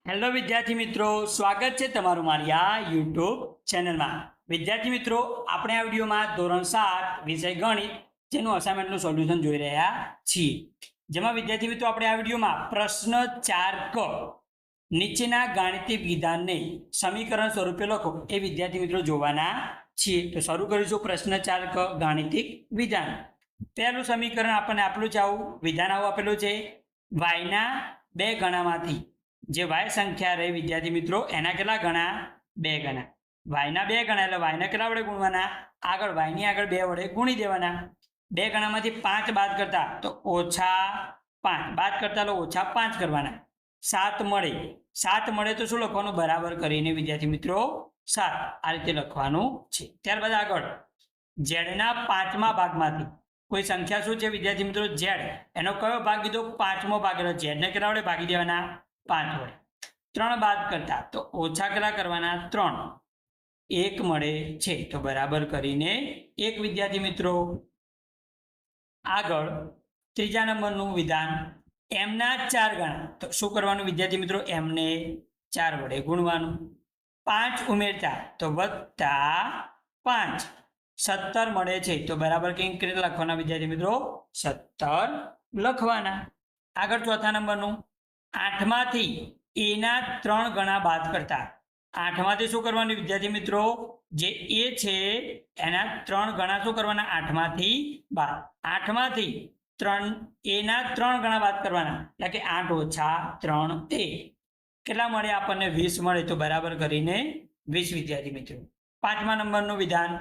Hello વિદ્યાર્થી મિત્રો, સ્વાગત છે તમારું મારી આ યુટ્યુબ ચેનલમાં। વિદ્યાર્થી મિત્રો, આપણે આ વિડીયોમાં ધોરણ 7 વિષય ગણિત જેનું અસાઇનમેન્ટનું સોલ્યુશન જોઈ રહ્યા છીએ। જેમાં વિદ્યાર્થી મિત્રો આપણે આ વિડીયોમાં પ્રશ્ન 4 ક નીચેના ગાણિતિક વિધાનને સમીકરણ સ્વરૂપે લખો એ વિદ્યાર્થી મિત્રો જોવાના છીએ। તો શરૂ કરીશું પ્રશ્ન 4 ક ગાણિતિક વિધાન। પહેલું સમીકરણ આપણને આપેલું છે, આવું વિધાન આવું આપેલું છે, y ના બે ગણામાંથી જે y સંખ્યા રહી વિદ્યાર્થી મિત્રો એના કેટલા ગણા? બે ગણા। y ના બે ગણા એટલે y ના કેટલા વડે ગુણવાના? આગળ y ની આગળ બે વડે ગુણી દેવાના। બે ગણામાંથી 5 બાદ કરતા તો -5 બાદ કરતા એટલે -5 કરવાના। 7 મળે, 7 મળે તો શું લખવાનું? બરાબર કરીને વિદ્યાર્થી મિત્રો 7 આ રીતે લખવાનું છે। ત્યારબાદ આગળ z ના 5મા ભાગમાંથી કોઈ સંખ્યા શું છે વિદ્યાર્થી મિત્રો? z, એનો કયો ભાગ કીધો? 5મો ભાગ, એટલે z ને કેટલા વડે ભાગી દેવાના? 5 વડે। 3 બાદ કરતા તો ઓછા કેટલા કરવાના? 3, 1 મળે છે તો બરાબર કરીને 1 વિદ્યાર્થી મિત્રો। આગળ ત્રીજા નંબરનું વિધાન, m ના 4 ગણા તો શું કરવાનું વિદ્યાર્થી મિત્રો? m ને 4 વડે ગુણવાનું। 5 ઉમેરતા તો વત્તા 5, 17 મળે છે તો બરાબર કંઈક કેટલા લખવાના વિદ્યાર્થી મિત્રો? 17 લખવાના। આગળ ચોથા નંબરનું, 8 માંથી a ના 3 ગણા બાદ કરતા 8 માંથી શું કરવાનું વિદ્યાર્થી મિત્રો? જે a છે એના 3 ગણા શું કરવાના? 8 માંથી બાદ, 8 માંથી 3 a ના 3 ગણા બાદ કરવાના એટલે કે 8 ઓછા 3 a કેટલા મળે આપણને? 20 મળે તો બરાબર કરીને 20 વિદ્યાર્થી મિત્રો। પાંચમા નંબરનું વિધાન,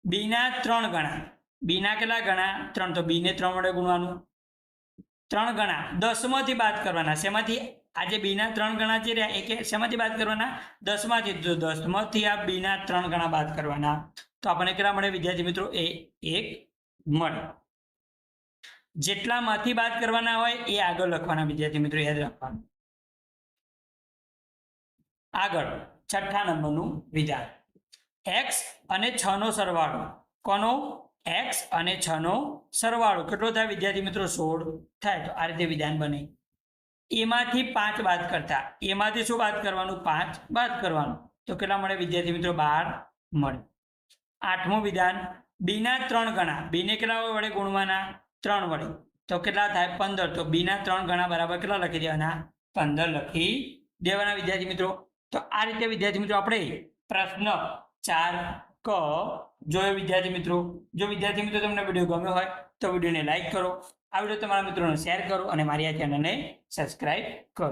b ના 3 ગણા, b ના કેટલા ગણા? 3, તો b ને 3 વડે ગુણવાનું। 3 ગણા 10 માંથી બાદ કરવાના, શેમાંથી? આજે b ના 3 ગણા જે રહ્યા એ કે શેમાંથી બાદ કરવાના? 10 માંથી, તો 10 માંથી આ b ના 3 ગણા બાદ કરવાના તો આપણને કેટલા મળે વિદ્યાર્થી મિત્રો? એ 1 મળે। જેટલામાંથી બાદ કરવાના હોય એ આગળ લખવાના વિદ્યાર્થી મિત્રો, યાદ રાખવાનું। આગળ છઠ્ઠા નંબરનું વિધાન, x અને 6 નો સરવાળો, કોનો? x અને 6 નો સરવાળો કેટલો થાય વિદ્યાર્થી મિત્રો? 16 થાય તો આ રીતે વિધાન બને। એમાંથી 5 બાદ કરતા, એમાંથી શું બાદ કરવાનું? 5 બાદ કરવાનું તો કેટલા મળે વિદ્યાર્થી મિત્રો? 12 મળે। આઠમું વિધાન, b ના 3 ગણા, b ને કેટલા વડે ગુણવાના? 3 વડે તો કેટલા થાય? 15, તો b ના 3 ગણા બરાબર કેટલા લખી દેવાના? 15 લખી દેવાના વિદ્યાર્થી મિત્રો। તો આ રીતે વિદ્યાર્થી મિત્રો આપણે પ્રશ્ન 4 ક જોયો વિદ્યાર્થી મિત્રો। જો વિદ્યાર્થી મિત્રો તમને વિડીયો ગમ્યો હોય તો વિડીયોને લાઈક કરો, આ વિડીયો તમારા મિત્રોને શેર કરો અને મારી આ ચેનલને સબસ્ક્રાઇબ કરો।